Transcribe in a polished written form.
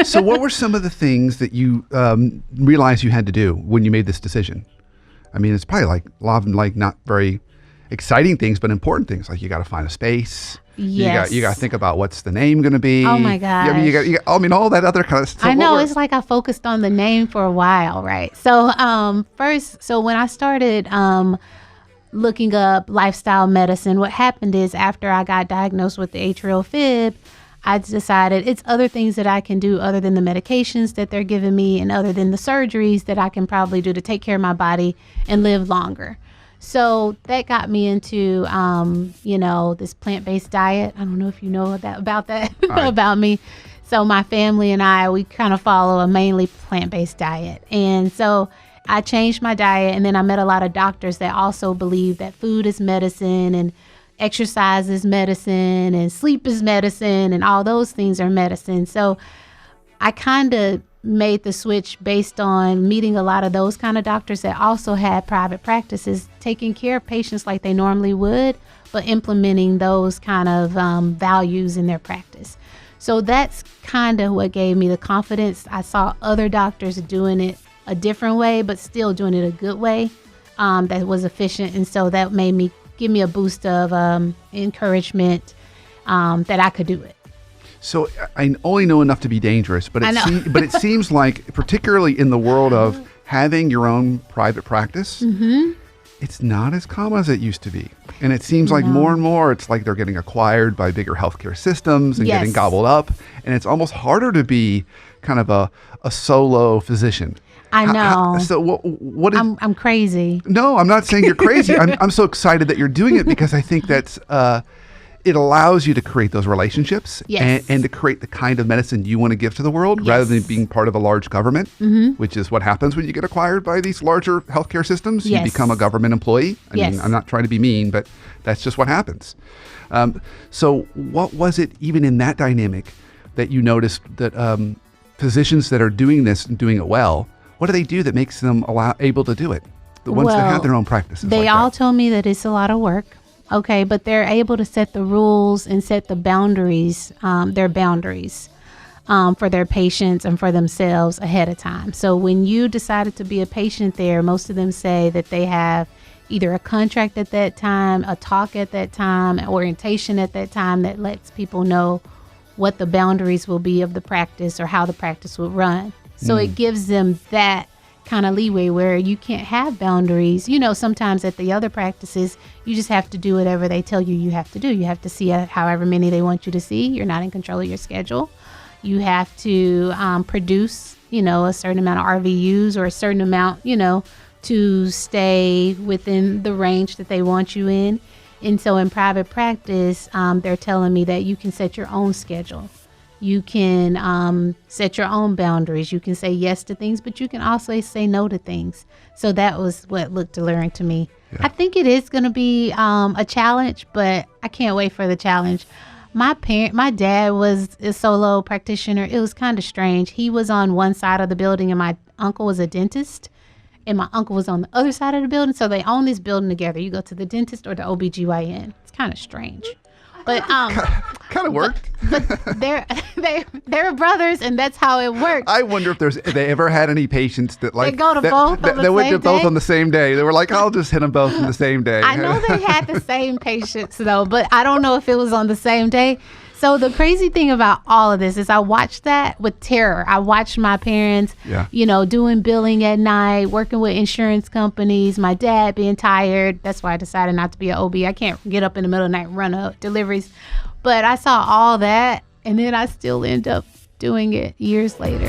So what were some of the things that you realized you had to do when you made this decision? I mean, it's probably like a lot of like not very exciting things, but important things. Like you got to find a space. Yes. You got to think about what's the name going to be. Oh my gosh. I mean, all that other kind of stuff. I know. It's like I focused on the name for a while, right? So so when I started looking up lifestyle medicine, what happened is after I got diagnosed with the atrial fib, I decided it's other things that I can do other than the medications that they're giving me and other than the surgeries that I can probably do to take care of my body and live longer. So that got me into, this plant-based diet. I don't know if you know about that about me. So my family and I, we kind of follow a mainly plant-based diet. And so I changed my diet, and then I met a lot of doctors that also believe that food is medicine and exercise is medicine and sleep is medicine and all those things are medicine. So I kind of made the switch based on meeting a lot of those kind of doctors that also had private practices, taking care of patients like they normally would, but implementing those kind of values in their practice. So that's kind of what gave me the confidence. I saw other doctors doing it a different way, but still doing it a good way that was efficient. And so that give me a boost of encouragement that I could do it. So I only know enough to be dangerous, but it seems like, particularly in the world of having your own private practice, it's not as common as it used to be. And it seems like more and more, it's like they're getting acquired by bigger healthcare systems and getting gobbled up. And it's almost harder to be kind of a solo physician. I know. So what is... I'm crazy. No, I'm not saying you're crazy. I'm so excited that you're doing it because I think that's it allows you to create those relationships and to create the kind of medicine you want to give to the world rather than being part of a large government, which is what happens when you get acquired by these larger healthcare systems. You become a government employee. I mean, I'm not trying to be mean, but that's just what happens. So what was it even in that dynamic that you noticed that physicians that are doing this and doing it well, what do they do that makes them able to do it? The ones that have their own practices. They all told me that it's a lot of work. Okay, but they're able to set the rules and set the boundaries, their boundaries for their patients and for themselves ahead of time. So when you decided to be a patient there, most of them say that they have either a contract at that time, a talk at that time, an orientation at that time that lets people know what the boundaries will be of the practice or how the practice will run. So it gives them that kind of leeway where you can't have boundaries. Sometimes at the other practices, you just have to do whatever they tell you have to do. You have to see however many they want you to see. You're not in control of your schedule. You have to produce, a certain amount of RVUs or a certain amount, to stay within the range that they want you in. And so in private practice, they're telling me that you can set your own schedule. You can set your own boundaries. You can say yes to things, but you can also say no to things. So that was what looked alluring to me. Yeah. I think it is going to be a challenge, but I can't wait for the challenge. My dad was a solo practitioner. It was kind of strange. He was on one side of the building and my uncle was a dentist. And my uncle was on the other side of the building. So they own this building together. You go to the dentist or the OBGYN. It's kind of strange. But kind of worked. But they're brothers, and that's how it worked. I wonder if they ever had any patients that they go to both on the same day. They went to both on the same day. They were like, I'll just hit them both on the same day. I know they had the same patients though, but I don't know if it was on the same day. So the crazy thing about all of this is I watched that with terror. I watched my parents, doing billing at night, working with insurance companies, my dad being tired. That's why I decided not to be an OB. I can't get up in the middle of the night and run up deliveries. But I saw all that, and then I still end up doing it years later.